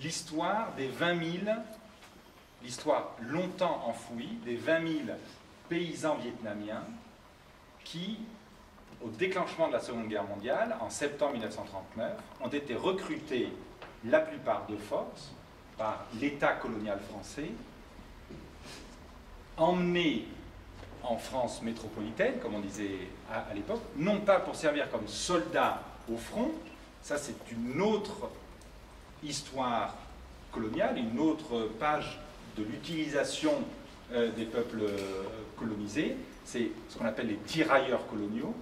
l'histoire des 20 000, l'histoire longtemps enfouie, des 20 000 paysans vietnamiens qui, au déclenchement de la Seconde Guerre mondiale, en septembre 1939, ont été recrutés, la plupart de force, par l'État colonial français, emmenés en France métropolitaine, comme on disait à l'époque, non pas pour servir comme soldats au front, ça c'est une autre histoire coloniale, une autre page de l'utilisation des peuples colonisés, c'est ce qu'on appelle les tirailleurs coloniaux.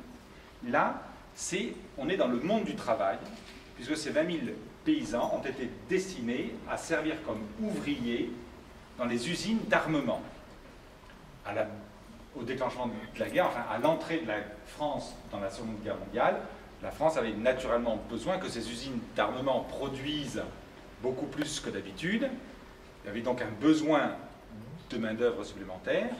Là, on est dans le monde du travail, puisque ces 20 000 paysans ont été destinés à servir comme ouvriers dans les usines d'armement. Au déclenchement de la guerre, enfin à l'entrée de la France dans la Seconde Guerre mondiale, la France avait naturellement besoin que ces usines d'armement produisent beaucoup plus que d'habitude. Il y avait donc un besoin de main-d'œuvre supplémentaire,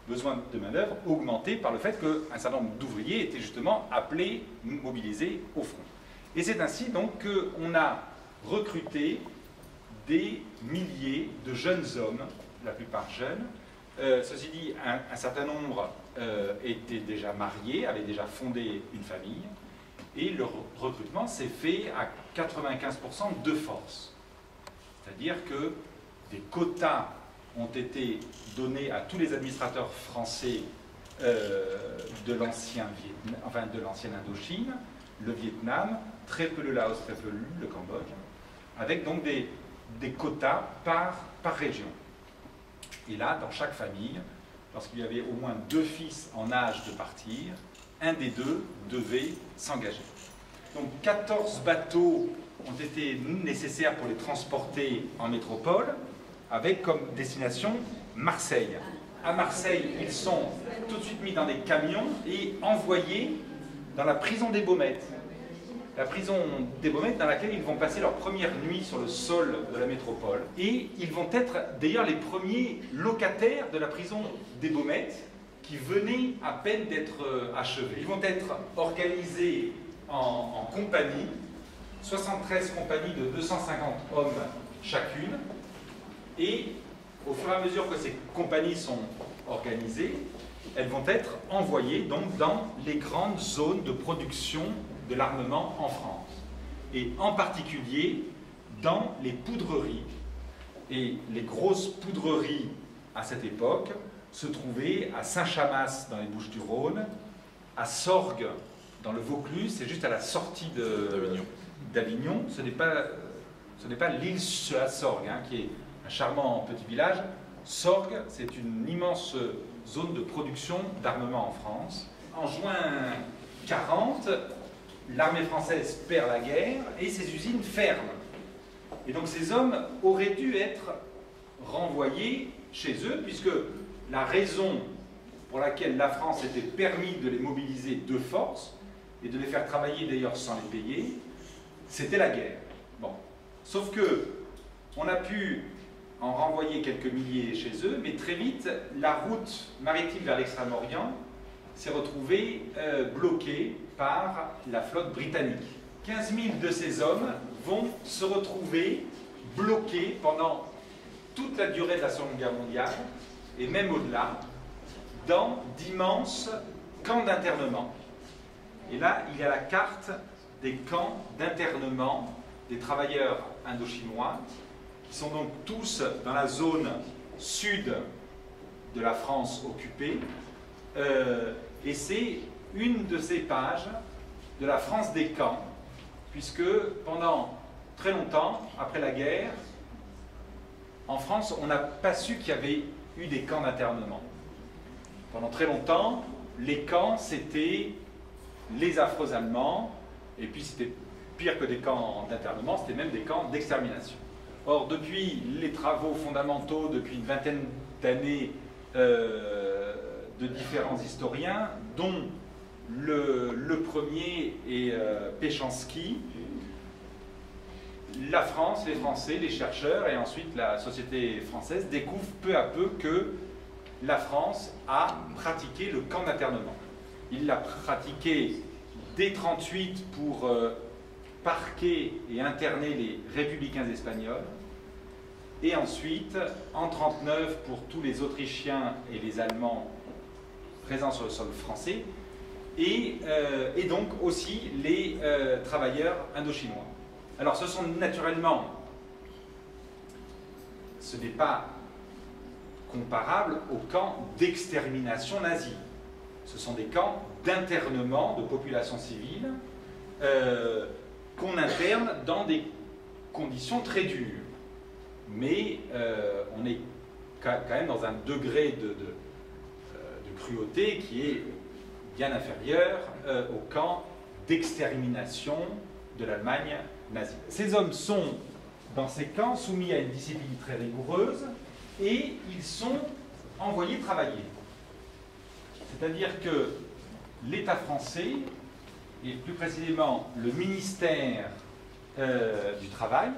besoin de main-d'œuvre augmenté par le fait qu'un certain nombre d'ouvriers étaient justement appelés, mobilisés au front. Et c'est ainsi donc qu'on a recruté des milliers de jeunes hommes, la plupart jeunes. Ceci dit, un certain nombre étaient déjà mariés, avaient déjà fondé une famille, et le recrutement s'est fait à 95% de force. C'est-à-dire que des quotas ont été donnés à tous les administrateurs français de l'ancienne Indochine, le Vietnam, très peu le Laos, très peu le Cambodge, avec donc des quotas par région. Et là, dans chaque famille, lorsqu'il y avait au moins 2 fils en âge de partir, un des 2 devait s'engager. Donc 14 bateaux ont été nécessaires pour les transporter en métropole, avec comme destination Marseille. À Marseille, ils sont tout de suite mis dans des camions et envoyés dans la prison des Baumettes. La prison des Baumettes dans laquelle ils vont passer leur première nuit sur le sol de la métropole. Et ils vont être d'ailleurs les premiers locataires de la prison des Baumettes qui venaient à peine d'être achevés. Ils vont être organisés en compagnies, 73 compagnies de 250 hommes chacune. Et au fur et à mesure que ces compagnies sont organisées, elles vont être envoyées donc dans les grandes zones de production de l'armement en France, et en particulier dans les poudreries. Et les grosses poudreries à cette époque se trouvaient à Saint-Chamas dans les Bouches-du-Rhône, à Sorgues dans le Vaucluse, c'est juste à la sortie d'Avignon. Ce n'est pas l'île sur la Sorgue, hein, qui est un charmant petit village. Sorgues, c'est une immense zone de production d'armement en France. En juin 1940, l'armée française perd la guerre et ses usines ferment. Et donc ces hommes auraient dû être renvoyés chez eux, puisque la raison pour laquelle la France s'était permis de les mobiliser de force, et de les faire travailler d'ailleurs sans les payer, c'était la guerre. Bon. Sauf que on a pu en renvoyer quelques milliers chez eux, mais très vite, la route maritime vers l'Extrême-Orient s'est retrouvée bloquée par la flotte britannique. 15 000 de ces hommes vont se retrouver bloqués pendant toute la durée de la Seconde Guerre mondiale, et même au-delà, dans d'immenses camps d'internement. Et là, il y a la carte des camps d'internement des travailleurs indochinois, qui sont donc tous dans la zone sud de la France occupée. Et c'est une de ces pages de la France des camps, puisque pendant très longtemps, après la guerre, en France, on n'a pas su qu'il y avait eu des camps d'internement. Pendant très longtemps, les camps, c'était les affreux Allemands, et puis c'était pire que des camps d'internement, c'était même des camps d'extermination. Or, depuis les travaux fondamentaux, depuis une vingtaine d'années de différents historiens, dont le premier est Péchanski, la France, les Français, les chercheurs et ensuite la société française découvrent peu à peu que la France a pratiqué le camp d'internement. Il l'a pratiqué dès 1938 pour parquer et interner les républicains espagnols. Et ensuite, en 1939, pour tous les Autrichiens et les Allemands présents sur le sol français, et donc aussi les travailleurs indochinois. Alors ce sont naturellement, ce n'est pas comparable aux camps d'extermination nazie. Ce sont des camps d'internement de populations civiles qu'on interne dans des conditions très dures. Mais on est quand même dans un degré de cruauté qui est bien inférieur au camp d'extermination de l'Allemagne nazie. Ces hommes sont, dans ces camps, soumis à une discipline très rigoureuse et ils sont envoyés travailler. C'est-à-dire que l'État français, et plus précisément le ministère du Travail,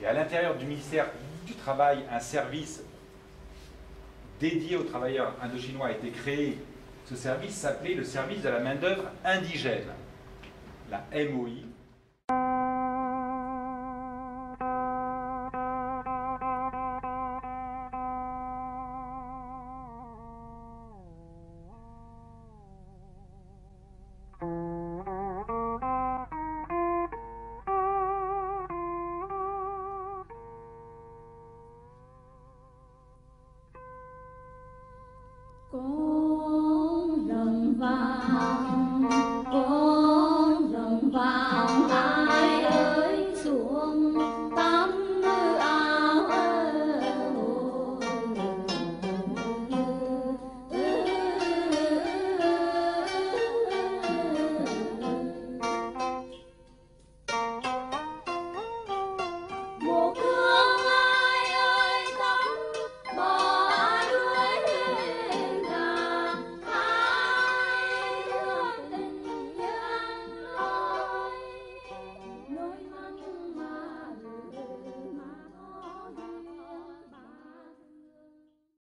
et à l'intérieur du ministère du Travail, un service dédié aux travailleurs indochinois a été créé. Ce service s'appelait le service de la main-d'œuvre indigène, la MOI.